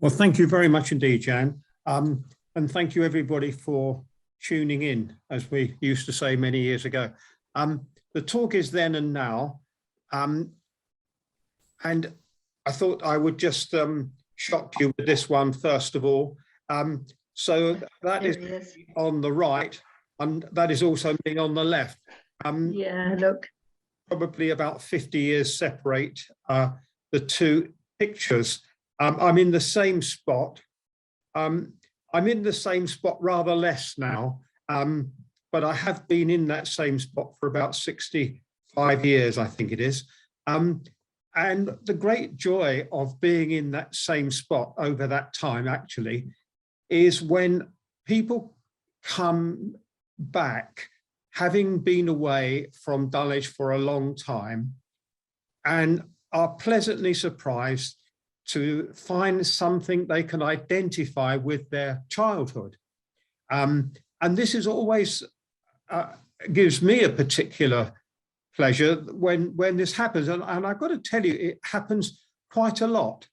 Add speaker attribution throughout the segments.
Speaker 1: Well, thank you very much indeed, Jan. And thank you everybody for tuning in, as we used to say many years ago. The talk is then and now. And I thought I would just shock you with this one first of all. So that is on the right, and that is also me on the left.
Speaker 2: Yeah, look.
Speaker 1: Probably about 50 years separate the two pictures. I'm in the same spot. I'm in the same spot rather less now, but I have been in that same spot for about 65 years, I think it is. And the great joy of being in that same spot over that time actually is when people come back, having been away from Dulwich for a long time, and are pleasantly surprised to find something they can identify with their childhood. And this is always gives me a particular pleasure when this happens. And I've got to tell you, it happens quite a lot.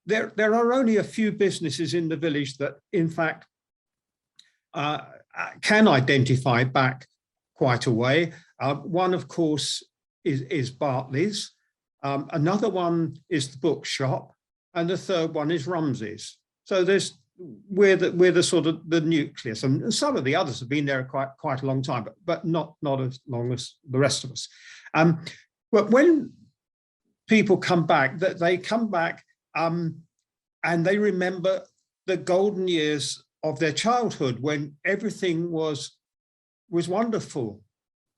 Speaker 1: There are only a few businesses in the village that, in fact, can identify back quite a way. One, of course, is Bartley's. Another one is the bookshop, and the third one is Rumsey's. So we're the sort of the nucleus, and some of the others have been there quite a long time, but not as long as the rest of us. But when people come back, they come back and they remember the golden years of their childhood when everything was wonderful.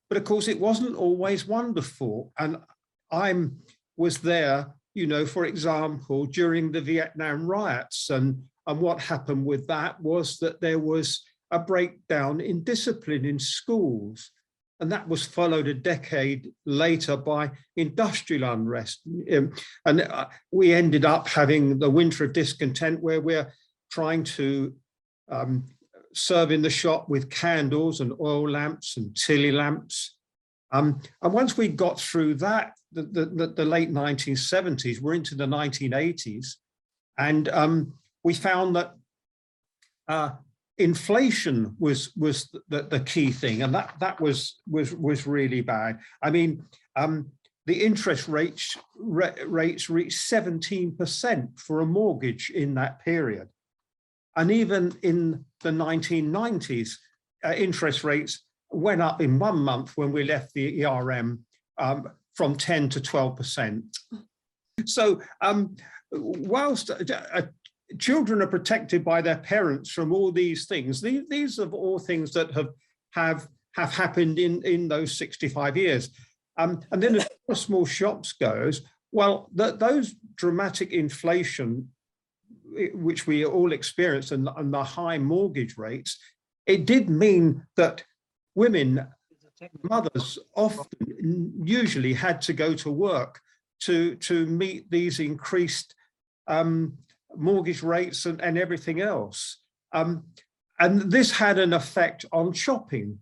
Speaker 1: But of course, it wasn't always wonderful. And I was there, you know, for example, during the Vietnam riots. And what happened with that was that there was a breakdown in discipline in schools. And that was followed a decade later by industrial unrest. And we ended up having the winter of discontent, where we're trying to serve in the shop with candles and oil lamps and Tilly lamps. And once we got through that, the late 1970s, we're into the 1980s, and we found that inflation was the key thing, and that was really bad. I mean, the interest rates reached 17% for a mortgage in that period. And even in the 1990s, interest rates went up in 1 month when we left the ERM from 10 to 12%. So whilst children are protected by their parents from all these things, these are all things that have happened in those 65 years. And then as far as small shops goes, well, those dramatic inflation which we all experienced, and the high mortgage rates, it did mean that women, mothers, usually had to go to work to meet these increased mortgage rates and everything else. And this had an effect on shopping.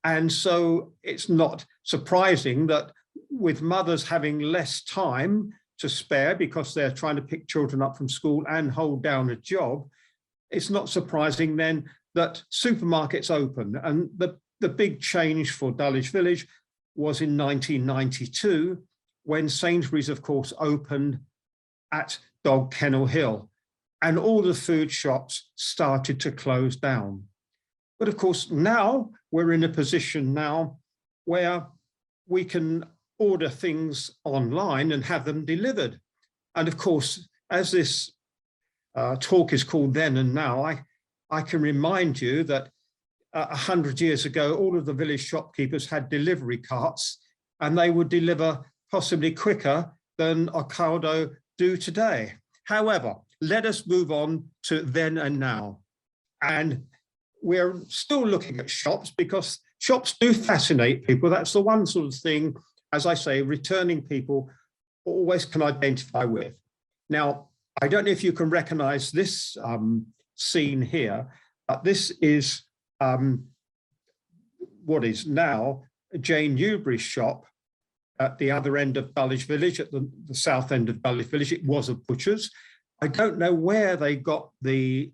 Speaker 1: And so it's not surprising that with mothers having less time to spare because they're trying to pick children up from school and hold down a job, it's not surprising then that supermarkets open. And the big change for Dulwich Village was in 1992, when Sainsbury's, of course, opened at Dog Kennel Hill, and all the food shops started to close down. But of course, now we're in a position now where we can order things online and have them delivered. And of course, as this talk is called Then and Now, I can remind you that 100 years ago, all of the village shopkeepers had delivery carts, and they would deliver possibly quicker than Ocado do today. However, let us move on to Then and Now. And we're still looking at shops because shops do fascinate people. That's the one sort of thing, as I say, returning people always can identify with. Now, I don't know if you can recognize this scene here, but this is what is now Jane Newbury's shop at the other end of Dulwich Village, at the south end of Dulwich Village. It was a butcher's. I don't know where they got the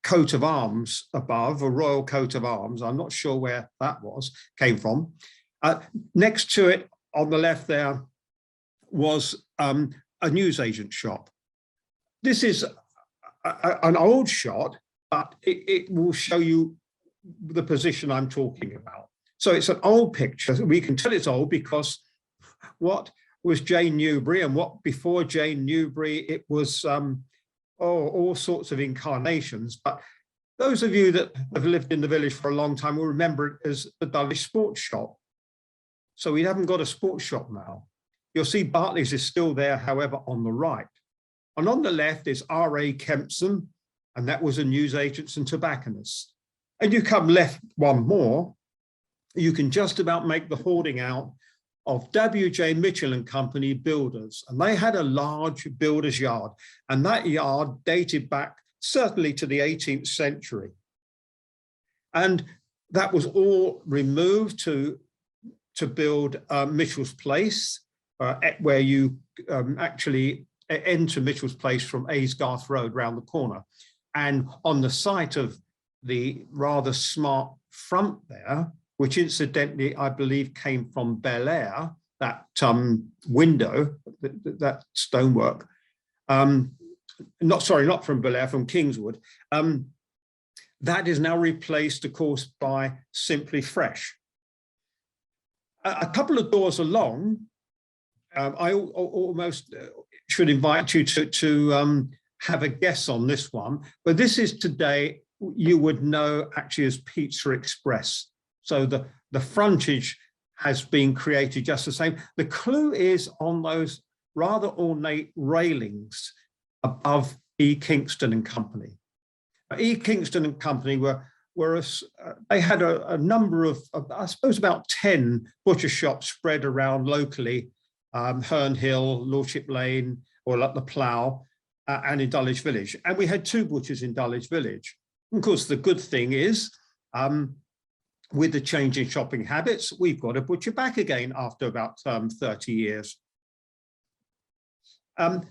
Speaker 1: coat of arms above, a royal coat of arms. I'm not sure where that came from. Next to it on the left there was a newsagent shop. This is an old shot, but it will show you the position I'm talking about. So it's an old picture. We can tell it's old because what was Jane Newbury, and what before Jane Newbury, it was all sorts of incarnations. But those of you that have lived in the village for a long time will remember it as the Dulwich Sports Shop. So we haven't got a sports shop now. You'll see Bartley's is still there, however, on the right. And on the left is R.A. Kempson, and that was a newsagents and tobacconist. And you come left one more, you can just about make the hoarding out of W.J. Mitchell and Company Builders. And they had a large builder's yard, and that yard dated back certainly to the 18th century. And that was all removed to build Mitchell's Place, where you actually enter Mitchell's Place from Aysgarth Road round the corner. And on the site of the rather smart front there, which incidentally, I believe came from Bel Air, that window, that stonework, not from Bel Air, from Kingswood, that is now replaced, of course, by Simply Fresh. A couple of doors along, I almost should invite you to have a guess on this one, but this is today, you would know actually as Pizza Express. So the frontage has been created just the same. The clue is on those rather ornate railings above E. Kingston and Company. E. Kingston and Company they had a number of, I suppose, about 10 butcher shops spread around locally, Herne Hill, Lordship Lane, or at the Plough, and in Dulwich Village. And we had 2 butchers in Dulwich Village. And of course, the good thing is, with the change in shopping habits, we've got a butcher back again after about 30 years.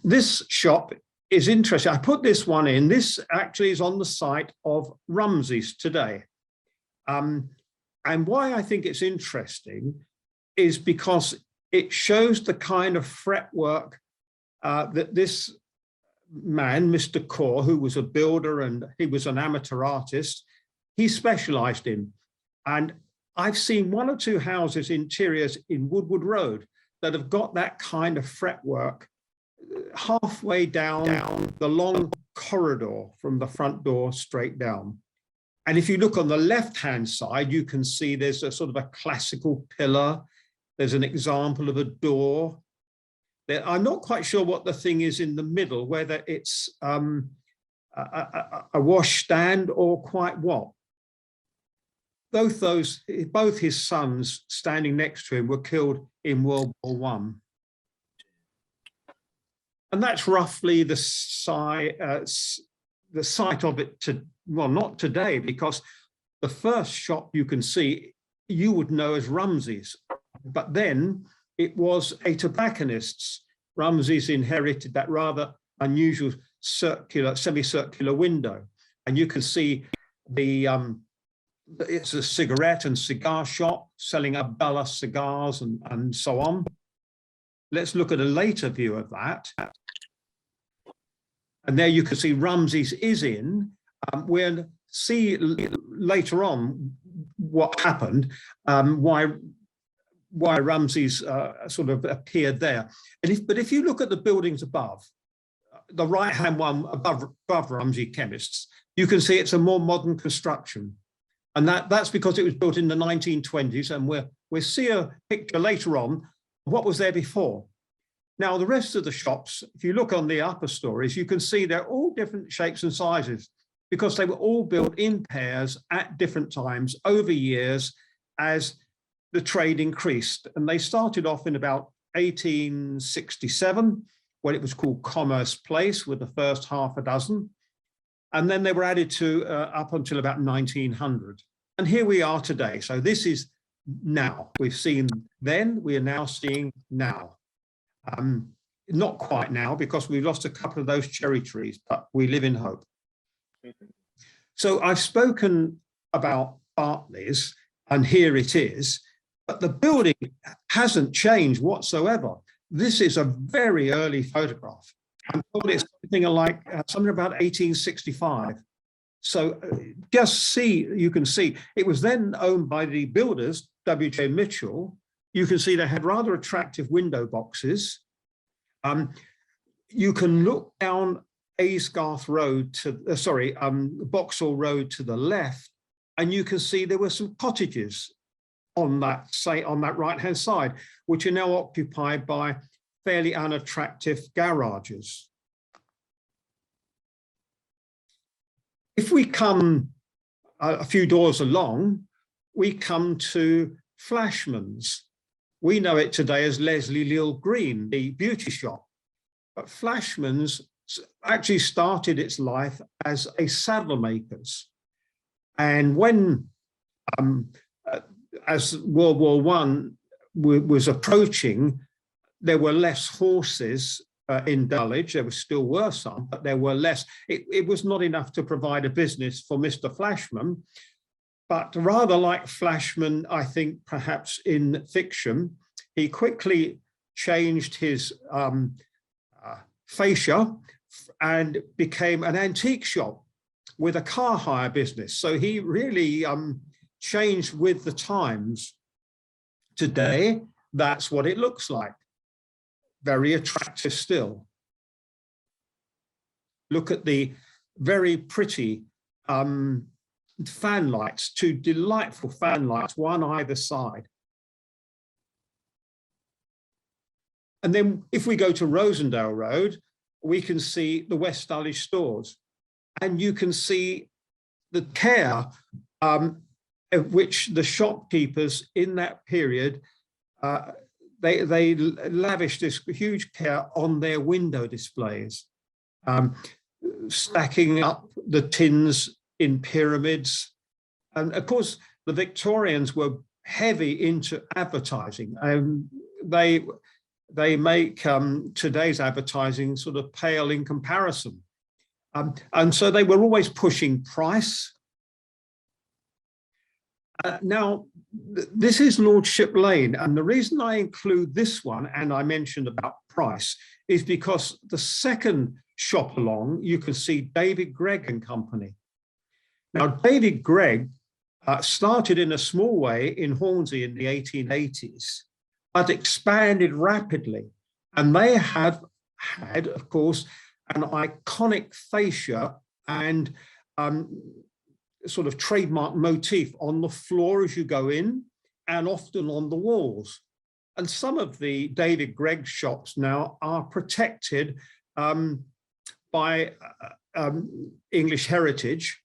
Speaker 1: This shop is interesting. I put this one in. This actually is on the site of Rumsey's today. And why I think it's interesting is because it shows the kind of fretwork that this man, Mr. Core, who was a builder and he was an amateur artist, he specialized in. And I've seen 1 or 2 houses interiors in Woodward Road that have got that kind of fretwork halfway down the long corridor from the front door straight down. And if you look on the left-hand side, you can see there's a sort of a classical pillar. There's an example of a door. I'm not quite sure what the thing is in the middle, whether it's a washstand or quite what. Both his sons standing next to him were killed in World War I. And that's roughly the site of it, well, not today, because the first shop you can see, you would know as Rumsey's, but then it was a tobacconist's. Rumsey's inherited that rather unusual semicircular window. And you can see it's a cigarette and cigar shop selling Abdullah cigars and so on. Let's look at a later view of that. And there you can see Rumsey's is in. We'll see later on what happened, why Rumsey's sort of appeared there. But if you look at the buildings above, the right-hand one above Rumsey Chemists, you can see it's a more modern construction. And that's because it was built in the 1920s, and we'll see a picture later on of what was there before. Now, the rest of the shops, if you look on the upper stories, you can see they're all different shapes and sizes because they were all built in pairs at different times over years as the trade increased. And they started off in about 1867, when it was called Commerce Place, with the first half a dozen. And then they were added to up until about 1900. And here we are today. So this is now. We've seen then, we are now seeing now. Not quite now, because we've lost a couple of those cherry trees, but we live in hope. So I've spoken about Bartley's, and here it is, but the building hasn't changed whatsoever. This is a very early photograph. I'm told it's something like something about 1865. So just see, you can see, it was then owned by the builders, W.J. Mitchell. You can see they had rather attractive window boxes. You can look down Aysgarth Road to, Boxall Road to the left, and you can see there were some cottages on that, on that right-hand side, which are now occupied by fairly unattractive garages. If we come a few doors along, we come to Flashman's. We know it today as Leslie Lill Green, the beauty shop. But Flashman's actually started its life as a saddle maker's. And when, as World War I was approaching, there were less horses in Dulwich. There still were some, but there were less. It was not enough to provide a business for Mr. Flashman, but rather like Flashman, I think perhaps in fiction, he quickly changed his fascia and became an antique shop with a car hire business. So he really changed with the times. Today, that's what it looks like. Very attractive still. Look at the very pretty fan lights, two delightful fan lights, one either side. And then if we go to Rosendale Road, we can see the West Dulwich stores. And you can see the care of which the shopkeepers in that period, they lavished this huge care on their window displays, stacking up the tins in pyramids. And of course, the Victorians were heavy into advertising. They make today's advertising sort of pale in comparison. And so they were always pushing price. Now, this is Lordship Lane, and the reason I include this one, and I mentioned about price, is because the second shop along, you can see David Gregg and Company. Now, David Gregg started in a small way in Hornsey in the 1880s, but expanded rapidly. And they have had, of course, an iconic fascia and sort of trademark motif on the floor as you go in, and often on the walls. And some of the David Gregg shops now are protected by English heritage.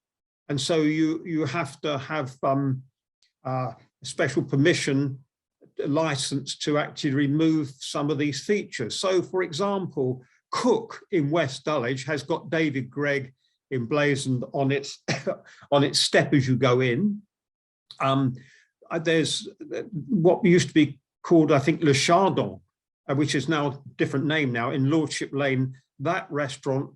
Speaker 1: And so you have to have special permission, license to actually remove some of these features. So for example, Cook in West Dulwich has got David Gregg emblazoned on its on its step as you go in. There's what used to be called, I think, Le Chardon, which is now a different name now in Lordship Lane. That restaurant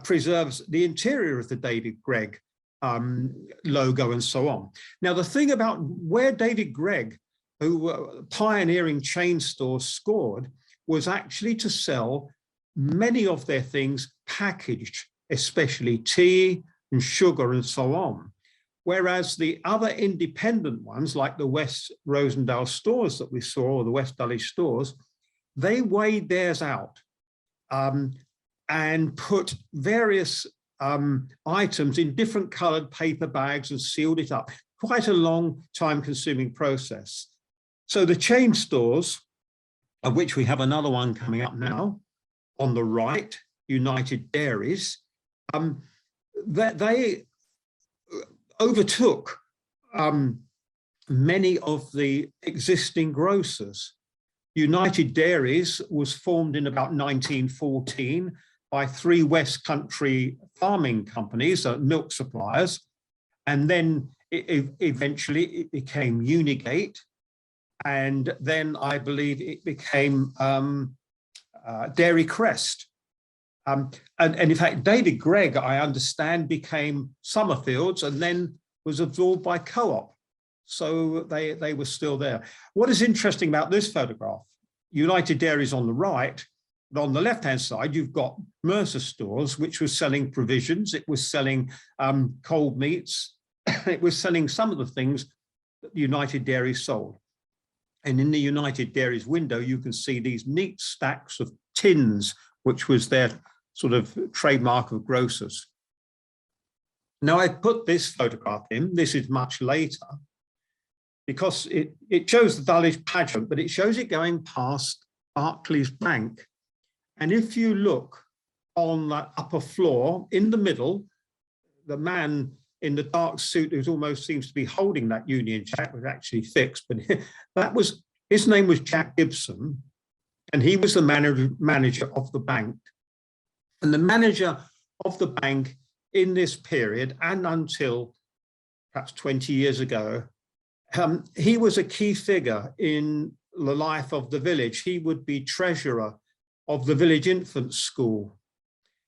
Speaker 1: preserves the interior of the David Gregg logo and so on. Now, the thing about where David Gregg, who were pioneering chain stores, scored was actually to sell many of their things packaged, especially tea and sugar and so on. Whereas the other independent ones, like the West Rosendale stores that we saw, or the West Dulwich stores, they weighed theirs out and put various items in different colored paper bags and sealed it up. Quite a long time-consuming process. So the chain stores, of which we have another one coming up now, on the right, United Dairies, that they overtook many of the existing grocers. United Dairies was formed in about 1914 by 3 West Country farming companies, milk suppliers, and then eventually it became Unigate, and then I believe it became Dairy Crest. And in fact, David Gregg, I understand, became Summerfields and then was absorbed by Co-op. So they were still there. What is interesting about this photograph, United Dairies on the right, but on the left-hand side, you've got Mercer Stores, which was selling provisions. It was selling cold meats. It was selling some of the things that United Dairies sold. And in the United Dairies window, you can see these neat stacks of tins, which was their sort of trademark of grocers. Now, I put this photograph in, this is much later, because it shows the Dulwich pageant, but it shows it going past Barclays Bank. And if you look on that upper floor, in the middle, the man in the dark suit who almost seems to be holding that Union Jack was actually fixed, but his name was Jack Gibson, and he was the manager of the bank. And the manager of the bank in this period and until perhaps 20 years ago, he was a key figure in the life of the village. He would be treasurer of the village infant school.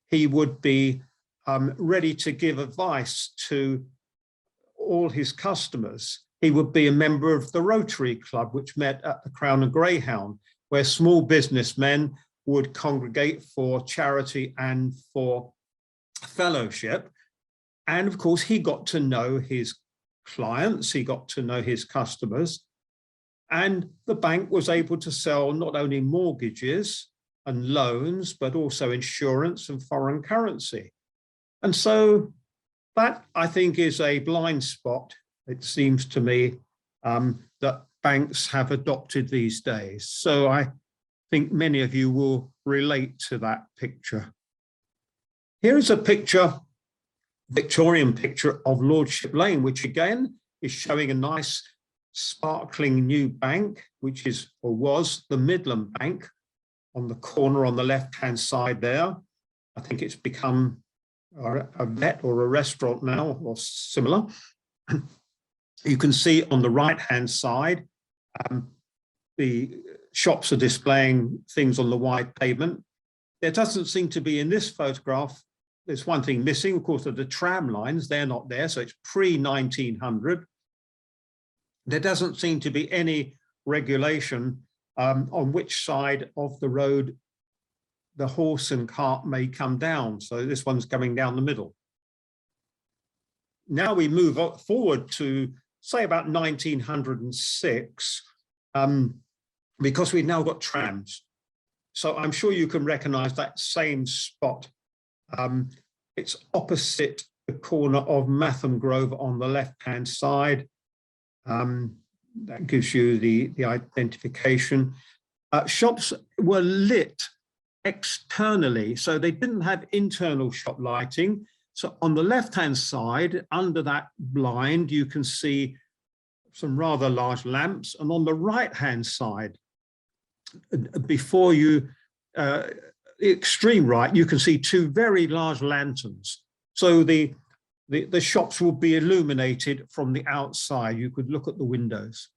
Speaker 1: He would be ready to give advice to all his customers. He would be a member of the Rotary Club, which met at the Crown and Greyhound, where small businessmen would congregate for charity and for fellowship. And of course, he got to know his clients, he got to know his customers, and the bank was able to sell not only mortgages and loans, but also insurance and foreign currency. And so that, I think, is a blind spot, it seems to me, that banks have adopted these days. So I think many of you will relate to that picture. Here is a picture, Victorian picture of Lordship Lane, which again is showing a nice sparkling new bank, which is or was the Midland Bank on the corner on the left-hand side there. I think it's become a vet or a restaurant now or similar. You can see on the right-hand side, the shops are displaying things on the wide pavement. There doesn't seem to be in this photograph, there's one thing missing, of course, are the tram lines, they're not there, so it's pre-1900. There doesn't seem to be any regulation on which side of the road the horse and cart may come down. So this one's coming down the middle. Now we move forward to, say, about 1906, because we've now got trams. So I'm sure you can recognize that same spot. It's opposite the corner of Matham Grove on the left-hand side. That gives you the identification. Shops were lit externally, so they didn't have internal shop lighting. So on the left-hand side, under that blind, you can see some rather large lamps. And on the right-hand side, before you, the extreme right, you can see two very large lanterns. So the shops will be illuminated from the outside. You could look at the windows.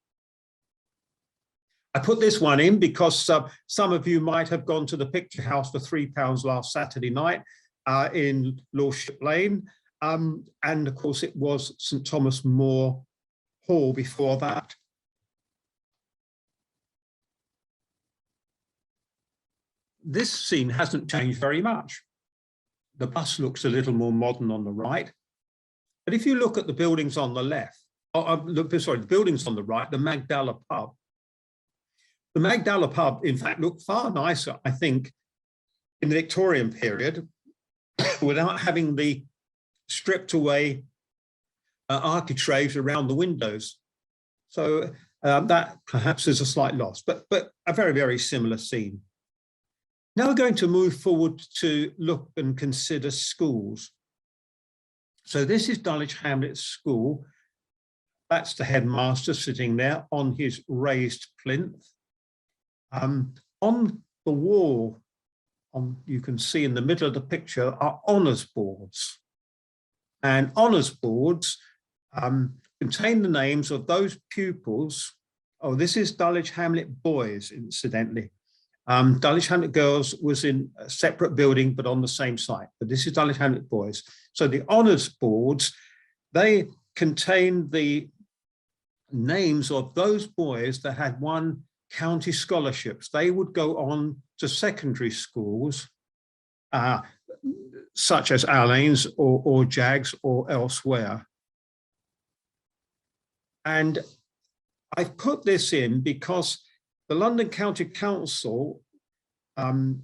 Speaker 1: I put this one in because some of you might have gone to the Picture House for £3 last Saturday night in Lordship Lane. And of course, it was St Thomas More Hall before that. This scene hasn't changed very much. The bus looks a little more modern on the right. But if you look at the buildings on the left, the buildings on the right, the Magdala pub. The Magdala pub, in fact, looked far nicer, I think, in the Victorian period, without having the stripped away architraves around the windows. So that perhaps is a slight loss, but a very, very similar scene. Now we're going to move forward to look and consider schools. So this is Dulwich Hamlet School. That's the headmaster sitting there on his raised plinth. On the wall, you can see in the middle of the picture are honours boards. And honours boards contain the names of those pupils. Oh, this is Dulwich Hamlet Boys, incidentally. Dulwich Hamlet Girls was in a separate building, but on the same site. But this is Dulwich Hamlet Boys. So the honours boards, they contain the names of those boys that had won county scholarships. They would go on to secondary schools, such as Allane's or Jags or elsewhere. And I've put this in because the London County Council had,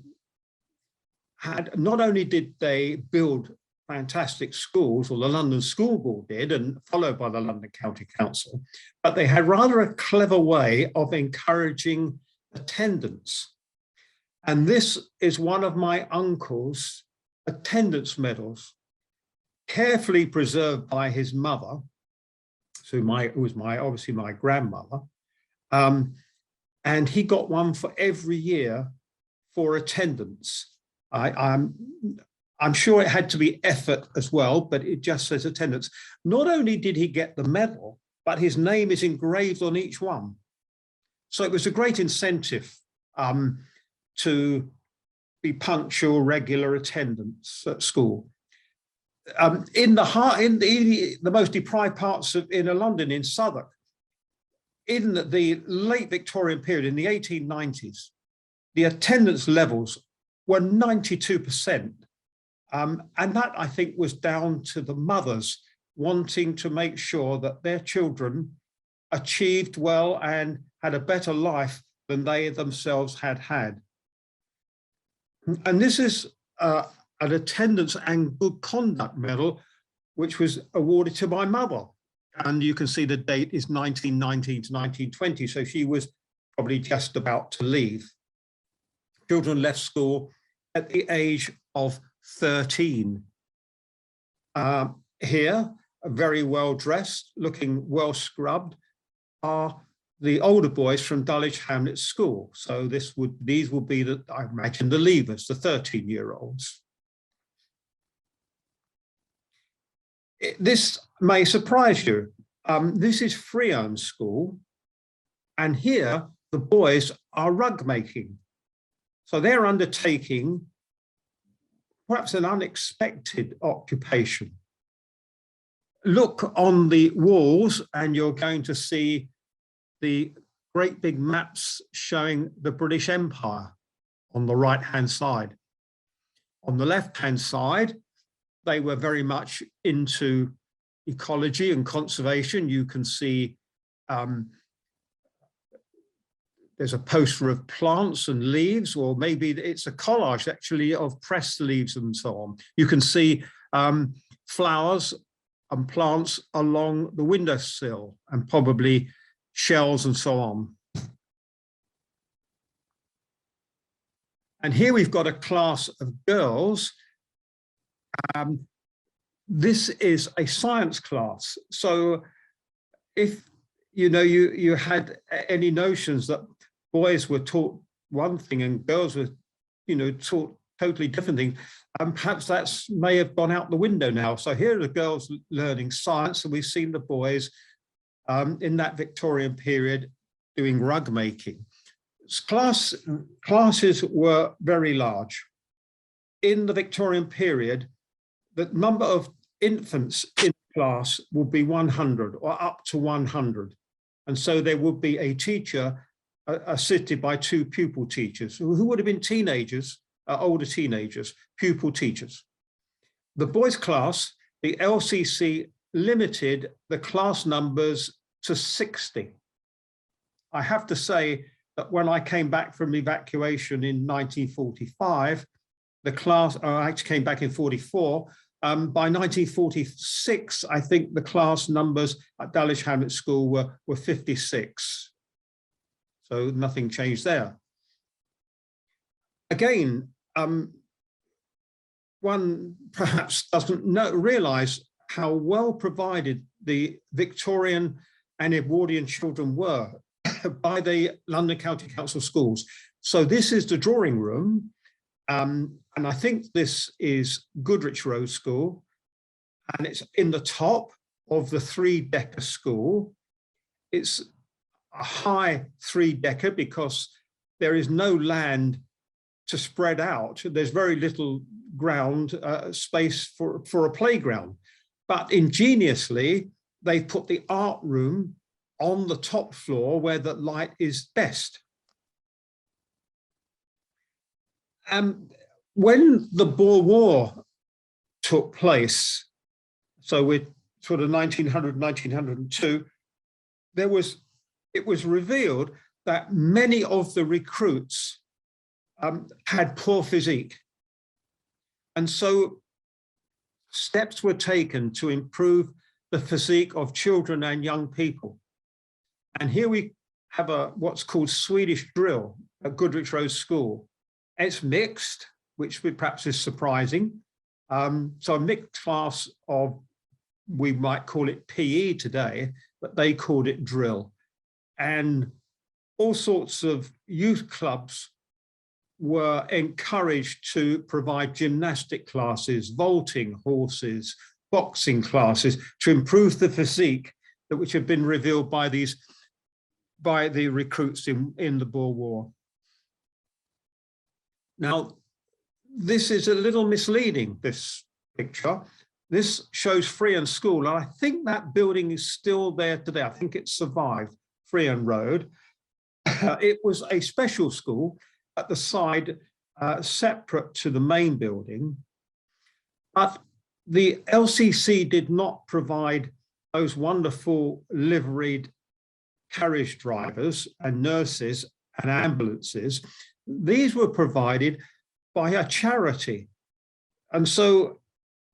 Speaker 1: not only did they build fantastic schools, or the London School Board did, and followed by the London County Council, but they had rather a clever way of encouraging attendance. And this is one of my uncle's attendance medals, carefully preserved by his mother, who was obviously my grandmother. And he got one for every year for attendance. I'm sure it had to be effort as well, but it just says attendance. Not only did he get the medal, but his name is engraved on each one. So it was a great incentive to be punctual, regular attendance at school. In the most deprived parts of inner London, in Southwark, in the late Victorian period, in the 1890s, the attendance levels were 92%. And that, I think, was down to the mothers wanting to make sure that their children achieved well and had a better life than they themselves had had. And this is an attendance and good conduct medal, which was awarded to my mother. And you can see the date is 1919 to 1920. So she was probably just about to leave. Children left school at the age of 13. Here, very well dressed, looking well scrubbed, are the older boys from Dulwich Hamlet School. So these would be I imagine, the leavers, the 13-year-olds. This may surprise you. This is Freon School, and here the boys are rug making. So they're undertaking perhaps an unexpected occupation. Look on the walls and you're going to see the great big maps showing the British Empire on the right-hand side. On the left-hand side, they were very much into ecology and conservation. You can see there's a poster of plants and leaves, or maybe it's a collage actually of pressed leaves and so on. You can see flowers and plants along the windowsill and probably shells and so on. And here we've got a class of girls. This is a science class. So if you had any notions that boys were taught one thing and girls were taught totally different things, and perhaps that may have gone out the window now. So here are the girls learning science, and we've seen the boys in that Victorian period doing rug making. Classes were very large. In the Victorian period, the number of infants in class would be 100 or up to 100. And so there would be a teacher assisted by two pupil teachers who would have been teenagers, older teenagers, pupil teachers. The boys' class, the LCC limited the class numbers to 60. I have to say that when I came back from evacuation in 1945, the class, I actually came back in 44, by 1946, I think the class numbers at Dulwich Hamlet School were 56. So nothing changed there. Again, one perhaps doesn't realize how well provided the Victorian and Edwardian children were by the London County Council schools. So this is the drawing room. And I think this is Goodrich Road School, and it's in the top of the 3-decker school. It's a high 3-decker because there is no land to spread out. There's very little ground space for a playground. But ingeniously, they put the art room on the top floor where the light is best. And when the Boer War took place, so with sort of 1900, 1902, it was revealed that many of the recruits had poor physique. And so steps were taken to improve the physique of children and young people. And here we have what's called Swedish drill at Goodrich Road School. It's mixed, which perhaps is surprising. So a mixed class of, we might call it PE today, but they called it drill. And all sorts of youth clubs were encouraged to provide gymnastic classes, vaulting horses, boxing classes to improve the physique which had been revealed by the recruits in the Boer War. Now, this is a little misleading, this picture. This shows Friern School, and I think that building is still there today. I think it survived, Friern Road. It was a special school at the side, separate to the main building. But the LCC did not provide those wonderful liveried carriage drivers and nurses and ambulances. These were provided by a charity. And so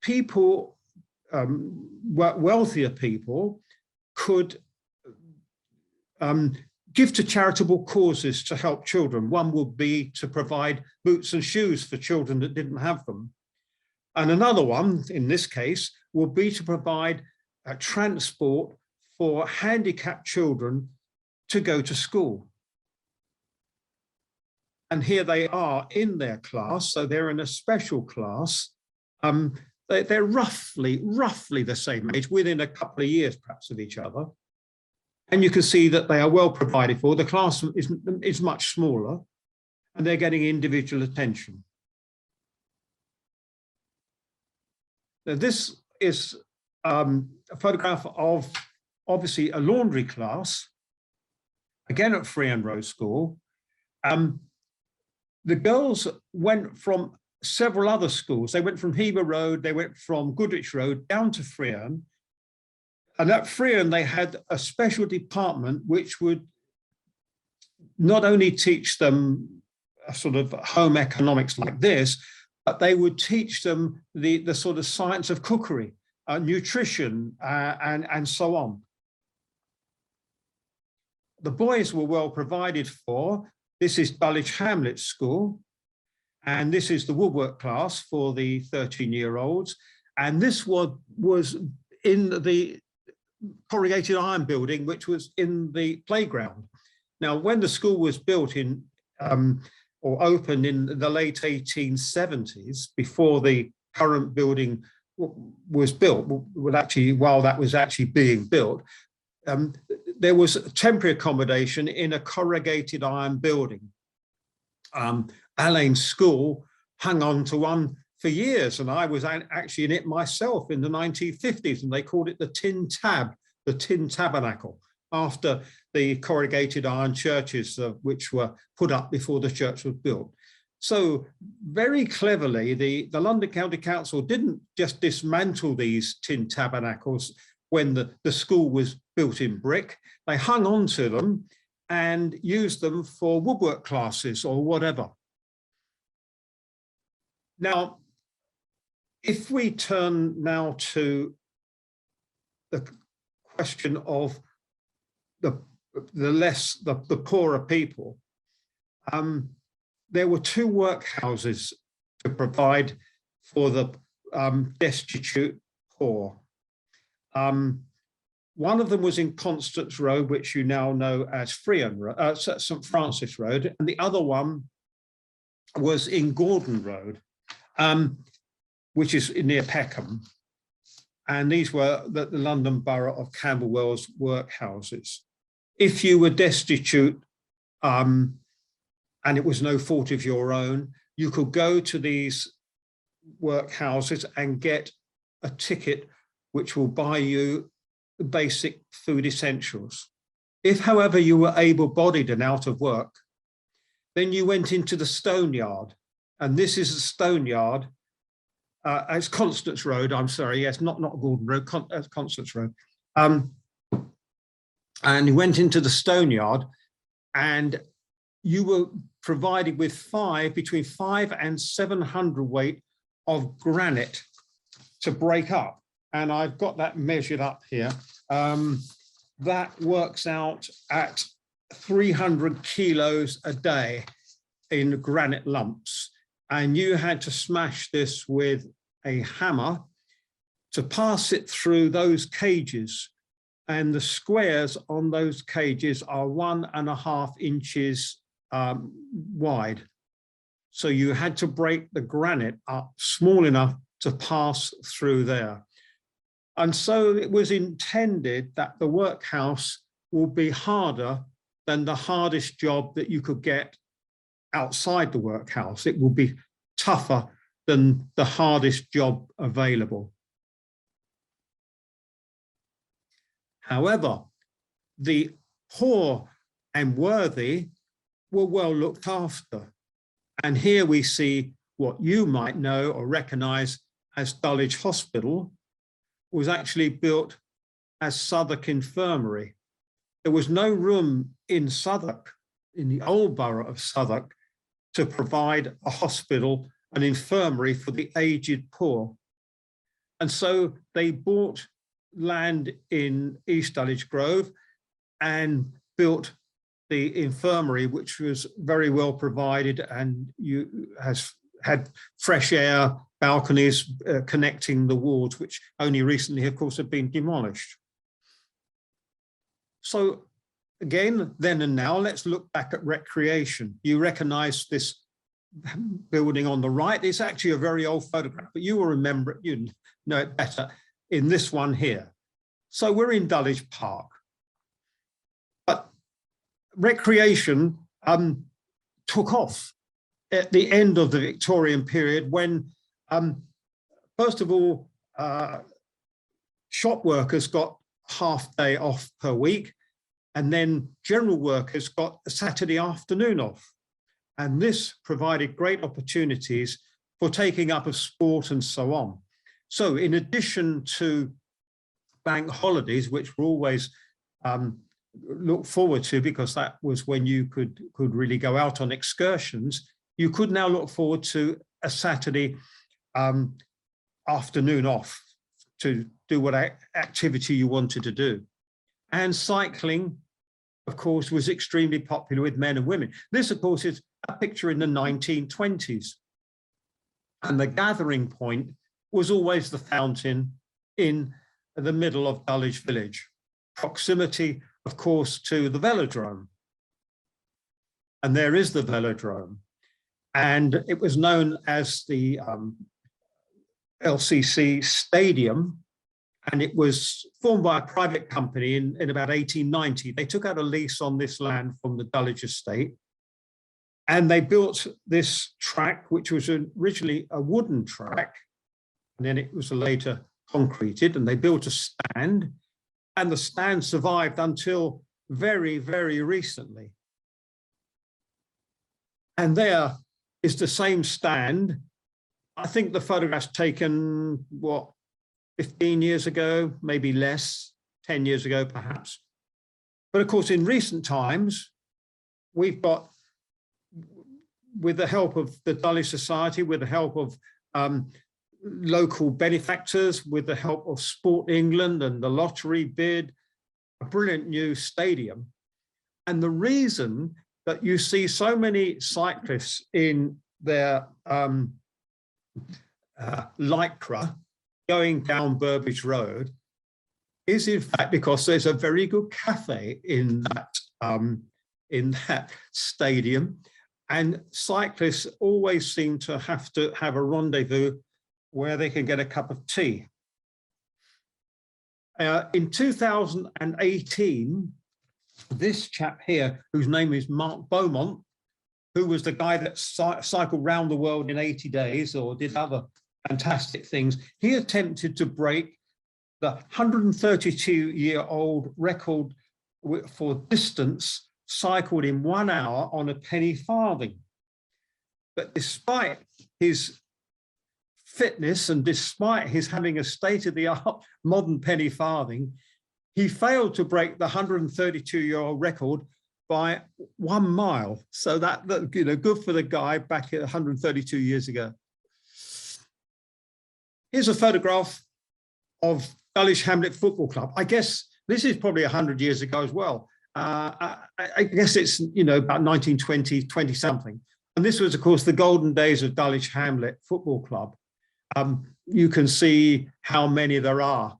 Speaker 1: people, wealthier people, could give to charitable causes to help children. One would be to provide boots and shoes for children that didn't have them. And another one, in this case, will be to provide transport for handicapped children to go to school. And here they are in their class, so they're in a special class. They're roughly the same age, within a couple of years perhaps of each other. And you can see that they are well provided for. The class is much smaller, and they're getting individual attention. Now, this is a photograph of, obviously, a laundry class, again at Friern Road School. The girls went from several other schools. They went from Heber Road, they went from Goodrich Road down to Friern. And at Friern, they had a special department which would not only teach them a sort of home economics like this, but they would teach them the sort of science of cookery, nutrition, and so on. The boys were well provided for. This is Dulwich Hamlet School, and this is the woodwork class for the 13-year-olds. And this was in the corrugated iron building, which was in the playground. Now, when the school was built in, or opened in the late 1870s, before the current building was built, while that was actually being built, there was temporary accommodation in a corrugated iron building. Alain's school hung on to one for years, and I was actually in it myself in the 1950s, and they called it the Tin Tabernacle, after the corrugated iron churches which were put up before the church was built. So very cleverly, the London County Council didn't just dismantle these tin tabernacles when the school was built in brick. They hung on to them and used them for woodwork classes or whatever. Now, if we turn now to the question of the poorer people, there were two workhouses to provide for the destitute poor. One of them was in Constance Road, which you now know as St. Francis Road, and the other one was in Gordon Road, which is near Peckham. And these were the London Borough of Camberwell's workhouses. If you were destitute and and it was no fault of your own, you could go to these workhouses and get a ticket which will buy you the basic food essentials. If, however, you were able-bodied and out of work, then you went into the stone yard. And this is the stone yard. It's Constance Road, I'm sorry, yes, not Gordon Road, Constance Road. And you went into the stone yard and you were provided with between 500 and 700 weight of granite to break up. And I've got that measured up here. That works out at 300 kilos a day in granite lumps. And you had to smash this with a hammer to pass it through those cages. And the squares on those cages are 1.5 inches wide. So you had to break the granite up small enough to pass through there. And so it was intended that the workhouse will be harder than the hardest job that you could get outside the workhouse. It will be tougher than the hardest job available. However, the poor and worthy were well looked after. And here we see what you might know or recognise as Dulwich Hospital was actually built as Southwark Infirmary. There was no room in Southwark, in the old borough of Southwark, to provide a hospital, an infirmary for the aged poor. And so they bought land in East Dulwich Grove and built the infirmary, which was very well provided and has had fresh air, balconies connecting the wards, which only recently, of course, have been demolished. So again, then and now, let's look back at recreation. You recognise this building on the right. It's actually a very old photograph, but you will remember it, you know it better in this one here. So we're in Dulwich Park. But recreation took off at the end of the Victorian period when, first of all, shop workers got half day off per week, and then general workers got a Saturday afternoon off. And this provided great opportunities for taking up of sport and so on. So in addition to bank holidays, which were always looked forward to because that was when you could really go out on excursions, you could now look forward to a Saturday afternoon off to do what activity you wanted to do. And cycling, of course, was extremely popular with men and women. This, of course, is a picture in the 1920s. And the gathering point was always the fountain in the middle of Dulwich Village. Proximity, of course, to the velodrome. And there is the velodrome. And it was known as the LCC Stadium. And it was formed by a private company in about 1890. They took out a lease on this land from the Dulwich estate. And they built this track, which was originally a wooden track. And then it was later concreted, and they built a stand. And the stand survived until very, very recently. And there is the same stand. I think the photograph's taken, what, 15 years ago, maybe less, 10 years ago, perhaps. But of course, in recent times, we've got, with the help of the Dulwich Society, with the help of local benefactors, with the help of Sport England and the lottery bid, a brilliant new stadium. And the reason that you see so many cyclists in their lycra going down Burbage Road is in fact because there's a very good cafe in that stadium, and cyclists always seem to have a rendezvous where they can get a cup of tea. In 2018, this chap here, whose name is Mark Beaumont, who was the guy that cycled round the world in 80 days or did other fantastic things, he attempted to break the 132-year-old record for distance cycled in 1 hour on a penny farthing. But despite his fitness and despite his having a state-of-the-art modern penny farthing, he failed to break the 132-year-old record by 1 mile. So that good for the guy back at 132 years ago. Here's a photograph of Dulwich Hamlet Football Club. I guess this is probably 100 years ago as well. I guess it's, about 1920, 20 something. And this was, of course, the golden days of Dulwich Hamlet Football Club. You can see how many there are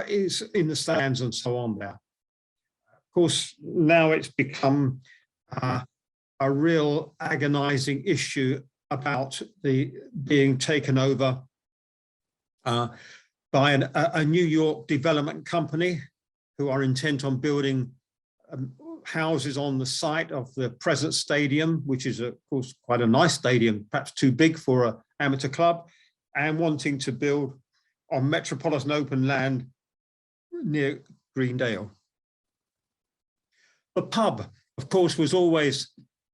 Speaker 1: is in the stands and so on there. Of course, now it's become a real agonizing issue about the being taken over by a New York development company who are intent on building houses on the site of the present stadium, which is, of course, quite a nice stadium, perhaps too big for an amateur club, and wanting to build on metropolitan open land near Greendale. The pub, of course, was always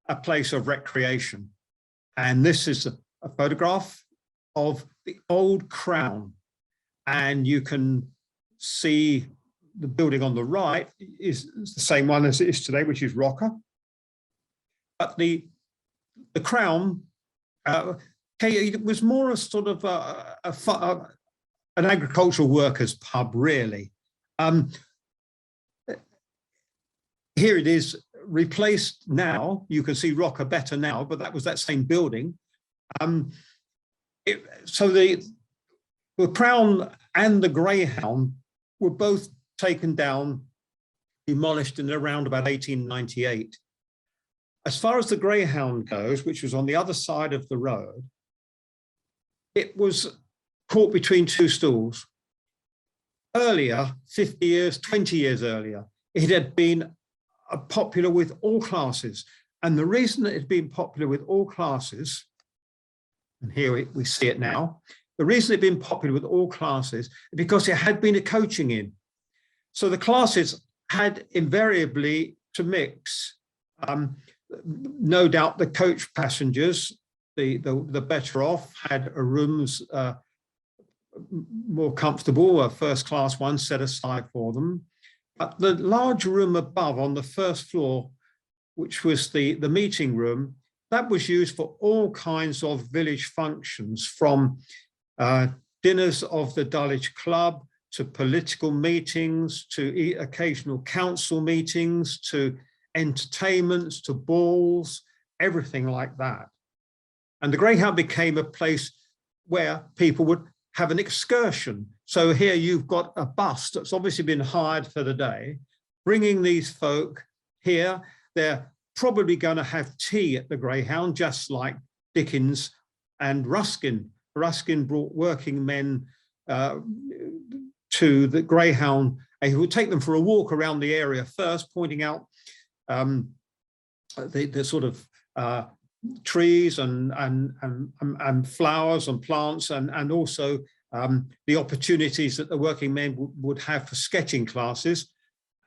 Speaker 1: a place of recreation. And this is a photograph of the old Crown. And you can see the building on the right is the same one as it is today, which is Rocker. But the Crown, it was more a sort of an agricultural workers' pub, really. Here it is replaced now. You can see Rocker better now, but that was that same building. So the Crown and the Greyhound were both taken down, demolished in around about 1898. As far as the Greyhound goes, which was on the other side of the road, it was caught between two stools. Earlier, 50 years, 20 years earlier, it had been popular with all classes. And the reason that it had been popular with all classes, and here we see it now, the reason it had been popular with all classes is because it had been a coaching inn. So the classes had invariably to mix. No doubt the coach passengers, the better off, had rooms more comfortable, a first class one set aside for them. But the large room above on the first floor, which was the meeting room, that was used for all kinds of village functions, from dinners of the Dulwich Club to political meetings, to occasional council meetings, to entertainments, to balls, everything like that. And the Greyhound became a place where people would have an excursion. So here you've got a bus that's obviously been hired for the day, bringing these folk here. They're probably going to have tea at the Greyhound, just like Dickens and Ruskin. Ruskin brought working men to the Greyhound, and he would take them for a walk around the area first, pointing out the sort of trees and flowers and plants, and also the opportunities that the working men would have for sketching classes.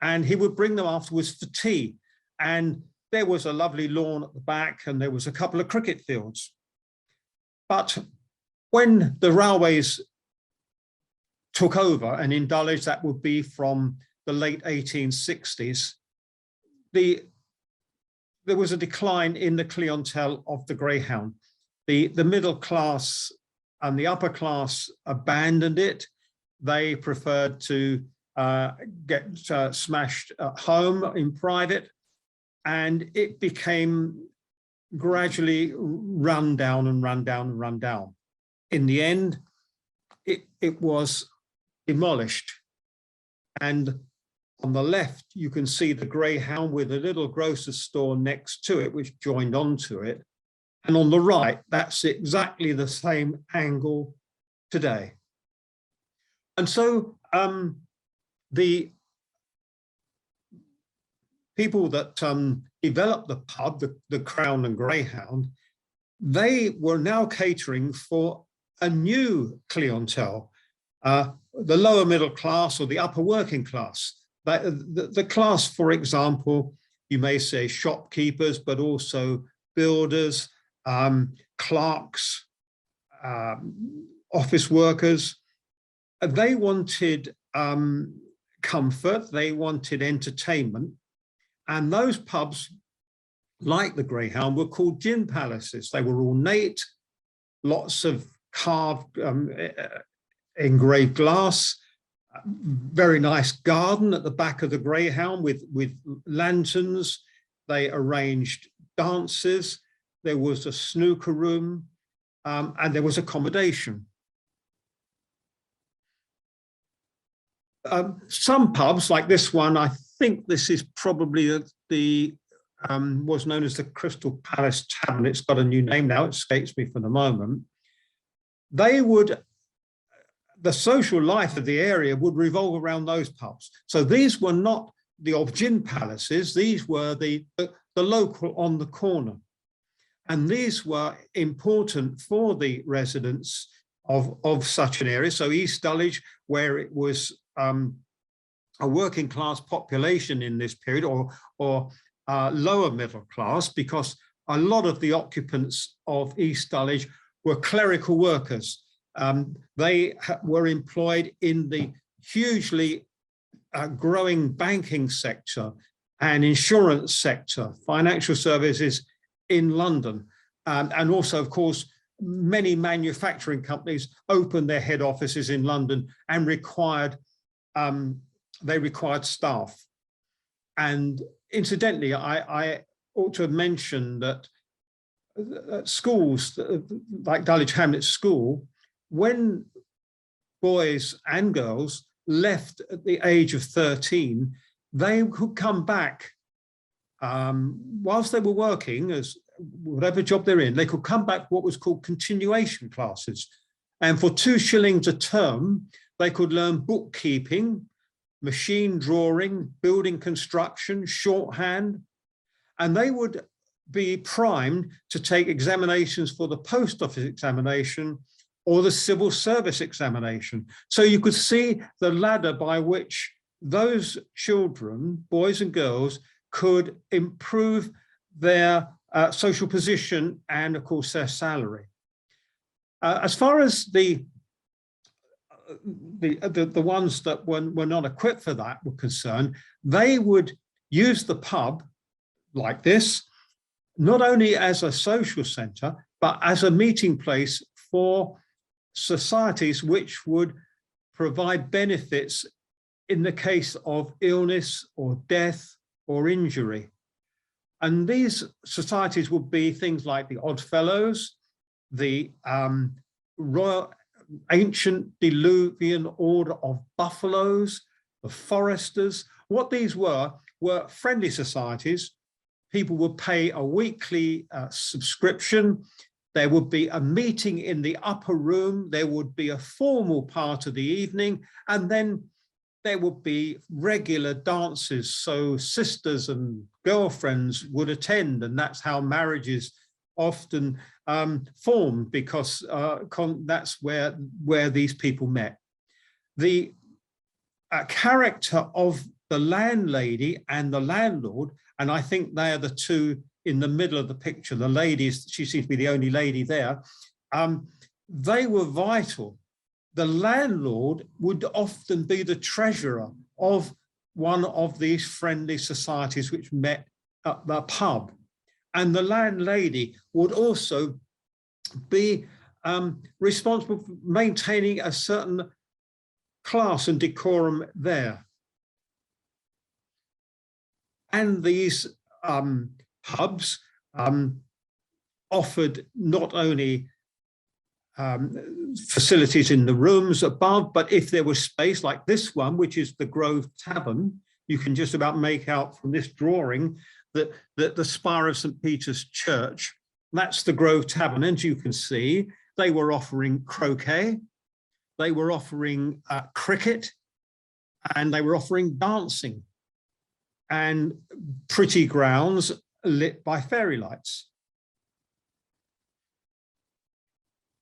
Speaker 1: And he would bring them afterwards for tea. And there was a lovely lawn at the back, and there was a couple of cricket fields. But when the railways took over, and in Dulwich that would be from the late 1860s, there was a decline in the clientele of the Greyhound. The middle class and the upper class abandoned it. They preferred to get smashed at home in private, and it became gradually run down and run down and run down. In the end, it was demolished. And on the left, you can see the Greyhound with a little grocer's store next to it, which joined onto it. And on the right, that's exactly the same angle today. And so the people that developed the pub, the Crown and Greyhound, they were now catering for a new clientele, the lower middle class or the upper working class. The class, for example, you may say shopkeepers, but also builders, clerks, office workers. They wanted comfort, they wanted entertainment, and those pubs, like the Greyhound, were called gin palaces. They were ornate, lots of carved, engraved glass, very nice garden at the back of the Greyhound with lanterns. They arranged dances. There was a snooker room, and there was accommodation. Some pubs, like this one, I think this is probably was known as the Crystal Palace Tavern. It's got a new name now, it escapes me for the moment. The social life of the area would revolve around those pubs. So these were not the old gin palaces, these were the local on the corner. And these were important for the residents of such an area. So East Dulwich, where it was a working class population in this period, or lower middle class, because a lot of the occupants of East Dulwich were clerical workers. They were employed in the hugely growing banking sector and insurance sector, financial services in London. And also, of course, many manufacturing companies opened their head offices in London and they required staff. And incidentally, I ought to have mentioned that schools like Dulwich Hamlet School, when boys and girls left at the age of 13, they could come back whilst they were working as whatever job they're in, they could come back what was called continuation classes. And for 2 shillings a term, they could learn bookkeeping, machine drawing, building construction, shorthand, and they would be primed to take examinations for the post office examination or the civil service examination. So you could see the ladder by which those children, boys and girls, could improve their social position and, of course, their salary. As far as the ones that were not equipped for that were concerned, they would use the pub like this, not only as a social centre, but as a meeting place for societies which would provide benefits in the case of illness or death or injury. And these societies would be things like the Oddfellows, the Royal Ancient Diluvian Order of Buffaloes, the Foresters. What these were friendly societies. People would pay a weekly subscription. There would be a meeting in the upper room. There would be a formal part of the evening, and then there would be regular dances. So sisters and girlfriends would attend, and that's how marriages often formed, because that's where these people met. The character of the landlady and the landlord, and I think they are the two in the middle of the picture, the ladies, she seems to be the only lady there, they were vital. The landlord would often be the treasurer of one of these friendly societies which met at the pub. And the landlady would also be responsible for maintaining a certain class and decorum there. And these pubs offered not only facilities in the rooms above, but if there was space like this one, which is the Grove Tavern, you can just about make out from this drawing that the spire of St. Peter's Church, that's the Grove Tavern. And you can see they were offering croquet, they were offering cricket, and they were offering dancing. and pretty grounds lit by fairy lights.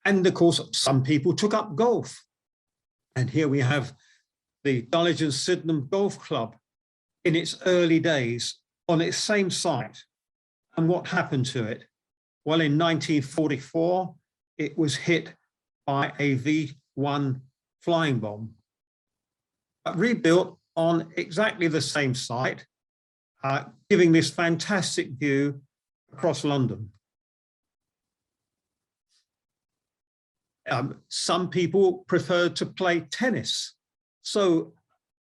Speaker 1: And of course, some people took up golf. And here we have the Dulwich and Sydenham Golf Club in its early days on its same site. And what happened to it? Well, in 1944, it was hit by a V-1 flying bomb, but rebuilt on exactly the same site, giving this fantastic view across London. Some people preferred to play tennis. So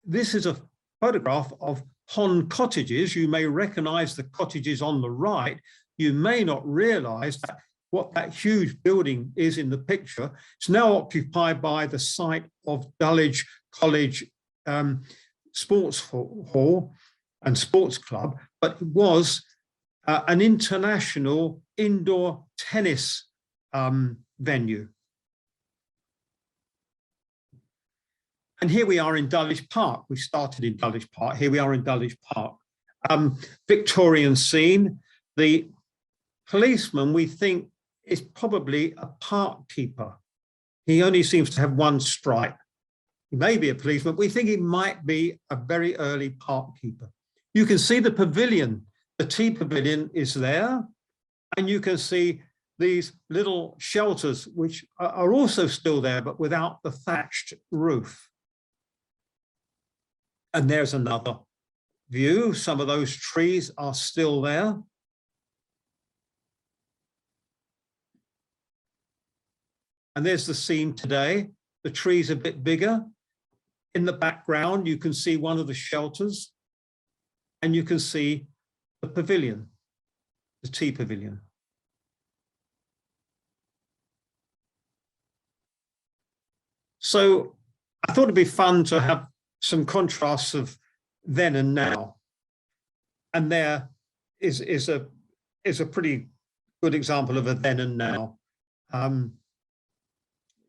Speaker 1: this is a photograph of Hon cottages. You may recognize the cottages on the right. You may not realize that what that huge building is in the picture. It's now occupied by the site of Dulwich College Sports Hall and Sports Club, but it was an international indoor tennis venue. And here we are in Dulwich Park. We started in Dulwich Park. Here we are in Dulwich Park. Victorian scene. The policeman, we think, is probably a park keeper. He only seems to have one stripe. He may be a policeman, but we think he might be a very early park keeper. You can see the pavilion. The tea pavilion is there. And you can see these little shelters, which are also still there, but without the thatched roof. And there's another view. Some of those trees are still there. And there's the scene today. The tree's a bit bigger. In the background, you can see one of the shelters, and you can see the pavilion, the tea pavilion. So I thought it'd be fun to have some contrasts of then and now. And there is a pretty good example of a then and now.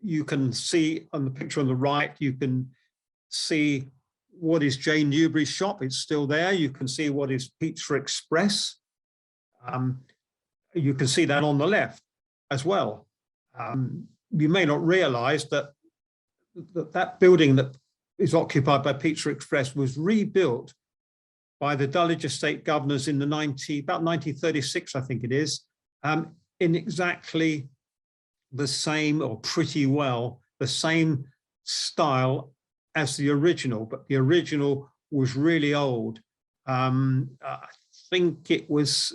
Speaker 1: You can see on the picture on the right, you can see what is Jane Newbury's shop. It's still there. You can see what is Pizza Express. You can see that on the left as well. You may not realize that that building that is occupied by Pizza Express was rebuilt by the Dulwich estate governors in the about 1936, I think it is, in exactly the same, or pretty well the same style as the original, but the original was really old. I think it was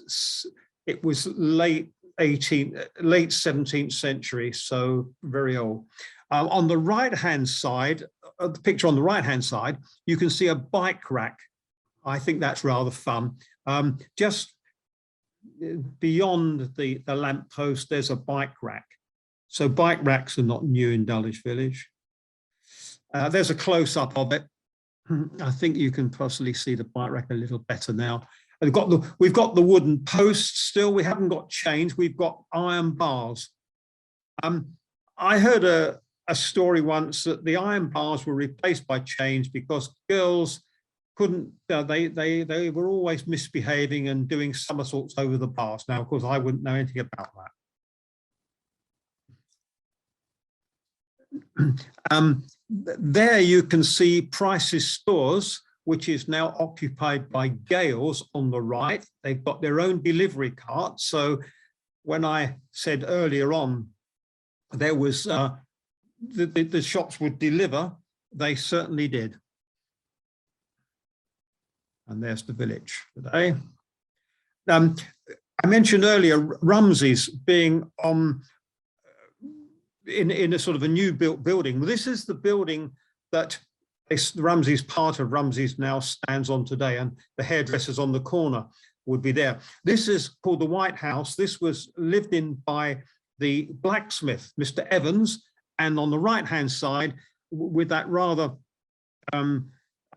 Speaker 1: late 17th century, so very old. On the right-hand side, the picture on the right-hand side, you can see a bike rack. I think that's rather fun. Just beyond the lamppost, there's a bike rack. So bike racks are not new in Dulwich Village. There's a close-up of it. I think you can possibly see the bike rack a little better now. We've got the wooden posts still. We haven't got chains. We've got iron bars. I heard a story once that the iron bars were replaced by chains because girls couldn't. They were always misbehaving and doing somersaults over the bars. Now, of course, I wouldn't know anything about that. There you can see Price's Stores, which is now occupied by Gales on the right. They've got their own delivery cart. So when I said earlier on, there was the shops would deliver, they certainly did. And there's the village today. I mentioned earlier Rumsey's being in a sort of a new built building. This is the building that Rumsey's, part of Rumsey's, now stands on today, and the hairdressers on the corner would be there. This is called the White House. This was lived in by the blacksmith, Mr. Evans, and on the right-hand side, with that rather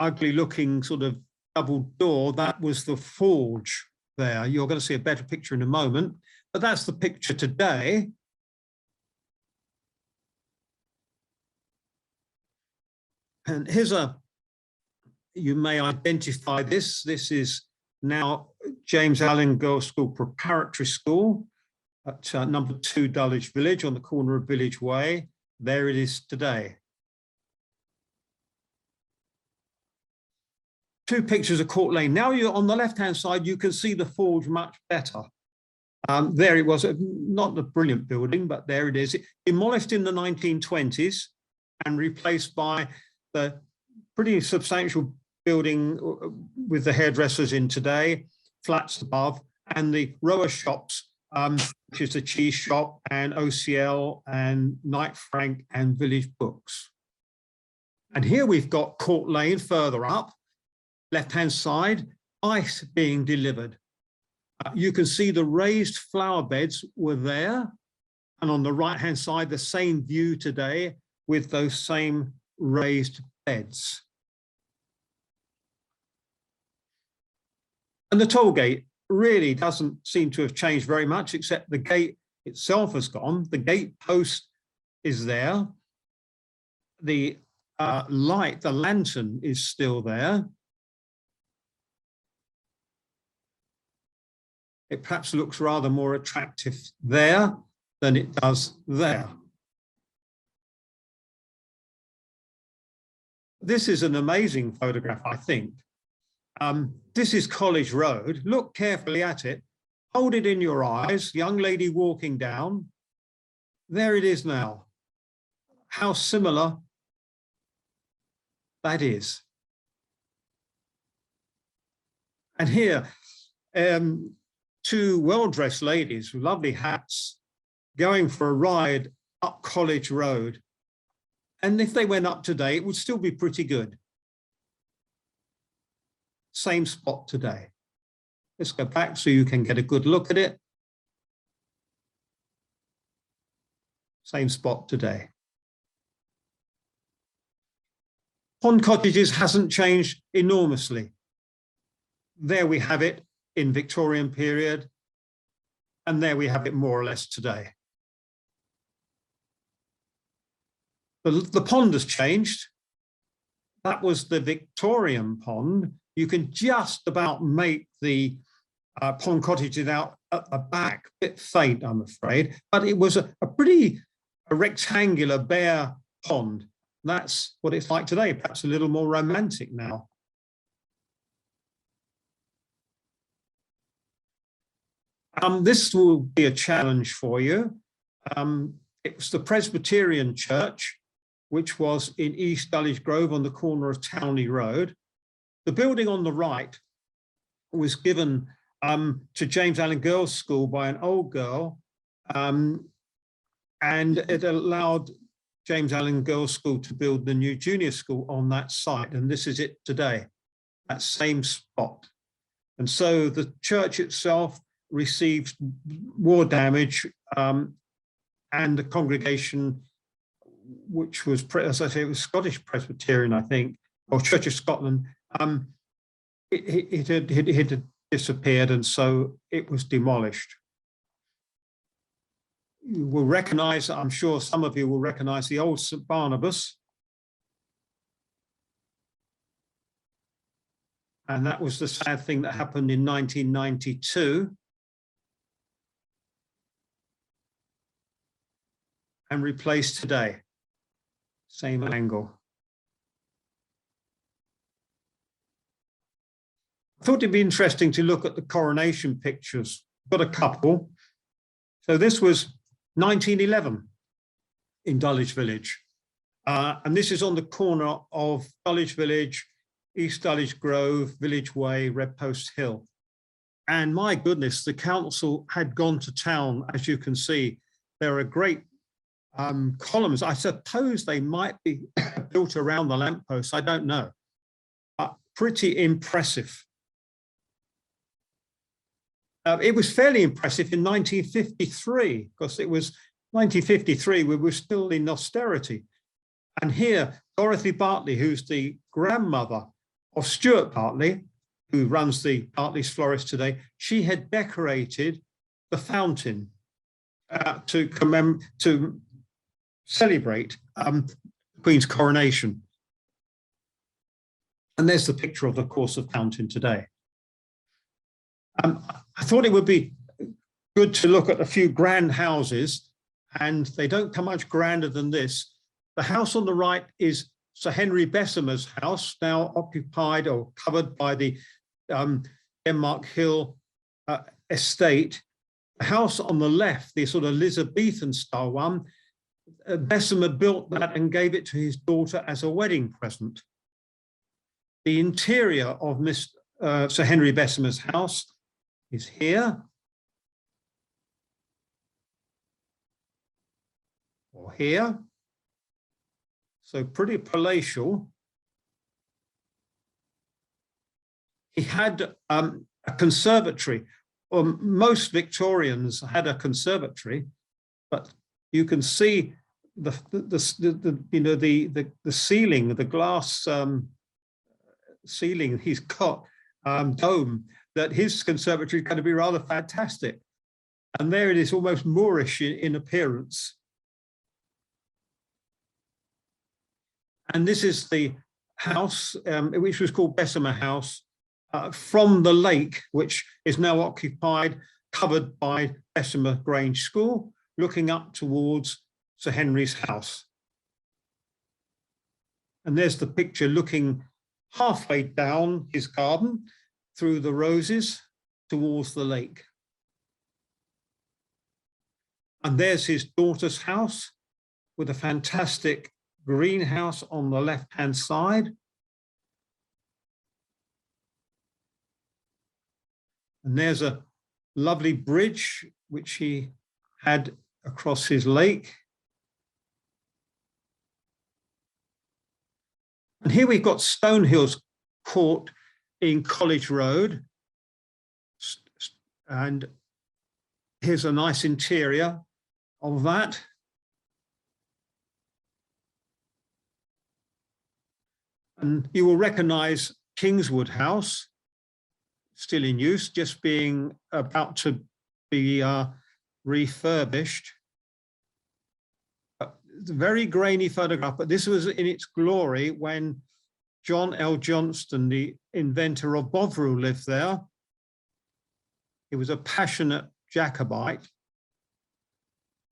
Speaker 1: ugly-looking sort of double door, that was the forge there. You're going to see a better picture in a moment, but that's the picture today. And here's a you may identify this. This is now James Allen Girls' School Preparatory School at number 2 Dulwich Village on the corner of Village Way. There it is today. Two pictures of Court Lane. Now you're on the left-hand side, you can see the forge much better. There it was, not a brilliant building, but there it is. It demolished in the 1920s and replaced by the pretty substantial building with the hairdressers in today, flats above, and the rower shops, which is the cheese shop and OCL and Knight Frank and Village Books. And here we've got Court Lane further up, left-hand side, ice being delivered. You can see the raised flower beds were there. And on the right-hand side, the same view today with those same raised beds. And the toll gate really doesn't seem to have changed very much, except the gate itself has gone. The gate post is there. The light, the lantern is still there. It perhaps looks rather more attractive there than it does there. This is an amazing photograph, I think. This is College Road. Look carefully at it. Hold it in your eyes. Young lady walking down. There it is now. How similar that is. And here, two well-dressed ladies with lovely hats going for a ride up College Road. And if they went up today, it would still be pretty good. Same spot today. Let's go back so you can get a good look at it. Same spot today. Pond Cottages hasn't changed enormously. There we have it in Victorian period, and there we have it more or less today. The pond has changed. That was the Victorian pond. You can just about make the pond cottages out at the back, a bit faint, I'm afraid, but it was a pretty rectangular, bare pond. That's what it's like today, perhaps a little more romantic now. This will be a challenge for you. It was the Presbyterian Church, which was in East Dulwich Grove on the corner of Townley Road. The building on the right was given to James Allen Girls' School by an old girl, and it allowed James Allen Girls' School to build the new junior school on that site. And this is it today, that same spot. And so the church itself received war damage, and the congregation, which was, as I say, it was Scottish Presbyterian, I think, or Church of Scotland, it had disappeared, and so it was demolished. You will recognise, I'm sure some of you will recognise the old St Barnabas. And that was the sad thing that happened in 1992. And replaced today, same angle. I thought it'd be interesting to look at the coronation pictures. Got a couple. So this was 1911 in Dulwich Village. And this is on the corner of Dulwich Village, East Dulwich Grove, Village Way, Red Post Hill. And my goodness, the council had gone to town, as you can see. There are great columns. I suppose they might be built around the lampposts, I don't know. Pretty impressive. It was fairly impressive in 1953, because it was 1953, we were still in austerity. And here, Dorothy Bartley, who's the grandmother of Stuart Bartley, who runs the Bartley's Florist today, she had decorated the fountain to celebrate Queen's coronation. And there's the picture of the course of counting today. I thought it would be good to look at a few grand houses, and they don't come much grander than this. The house on the right is Sir Henry Bessemer's house, now occupied or covered by the Denmark Hill estate. The house on the left, the sort of Elizabethan style one, Bessemer built that and gave it to his daughter as a wedding present. The interior of Sir Henry Bessemer's house is here, or here, so pretty palatial. He had a conservatory. Well, most Victorians had a conservatory, but you can see the ceiling, the glass ceiling he's got, dome, that his conservatory is going to be rather fantastic. And there it is, almost Moorish in appearance. And this is the house, which was called Bessemer House, from the lake, which is now occupied, covered by Bessemer Grange School, looking up towards Sir Henry's house. And there's the picture looking halfway down his garden through the roses towards the lake. And there's his daughter's house with a fantastic greenhouse on the left-hand side. And there's a lovely bridge which he had across his lake. And here we've got Stonehill's Court in College Road. And here's a nice interior of that. And you will recognize Kingswood House, still in use, just being about to be refurbished. It's a very grainy photograph, but this was in its glory when John L. Johnston, the inventor of Bovril, lived there. He was a passionate Jacobite,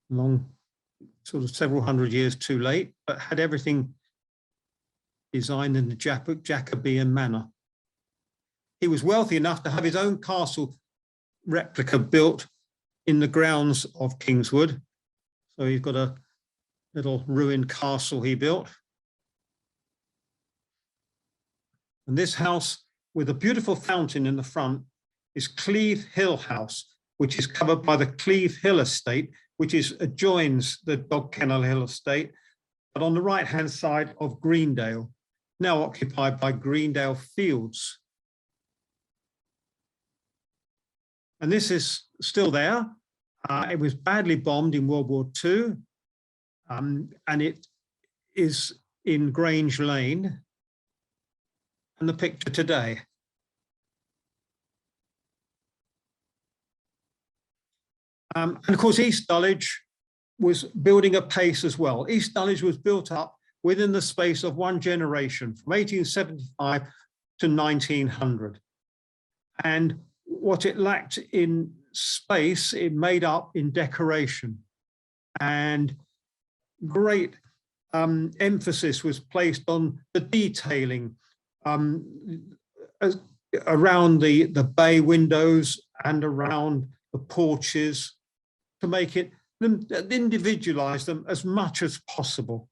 Speaker 1: long, sort of several hundred years too late, but had everything designed in the Jacobean manner. He was wealthy enough to have his own castle replica built in the grounds of Kingswood. So he's got a little ruined castle he built. And this house with a beautiful fountain in the front is Cleeve Hill House, which is covered by the Cleeve Hill estate, which adjoins the Dog Kennel Hill estate, but on the right-hand side of Greendale, now occupied by Greendale Fields. And this is still there. It was badly bombed in World War II, and it is in Grange Lane. And the picture today. And of course, East Dulwich was building apace as well. East Dulwich was built up within the space of one generation, from 1875 to 1900. And what it lacked in space, it made up in decoration. And great emphasis was placed on the detailing around the bay windows and around the porches to make it, individualize them as much as possible.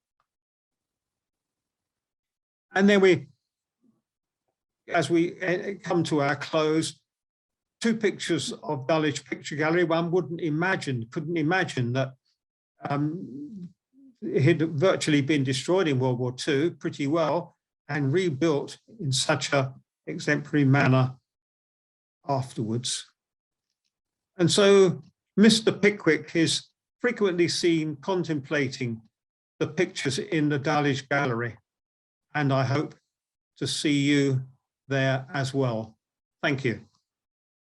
Speaker 1: And then as we come to our close, two pictures of Dulwich Picture Gallery. One couldn't imagine that it had virtually been destroyed in World War II pretty well and rebuilt in such an exemplary manner afterwards. And so Mr. Pickwick is frequently seen contemplating the pictures in the Dulwich Gallery, and I hope to see you there as well. Thank you.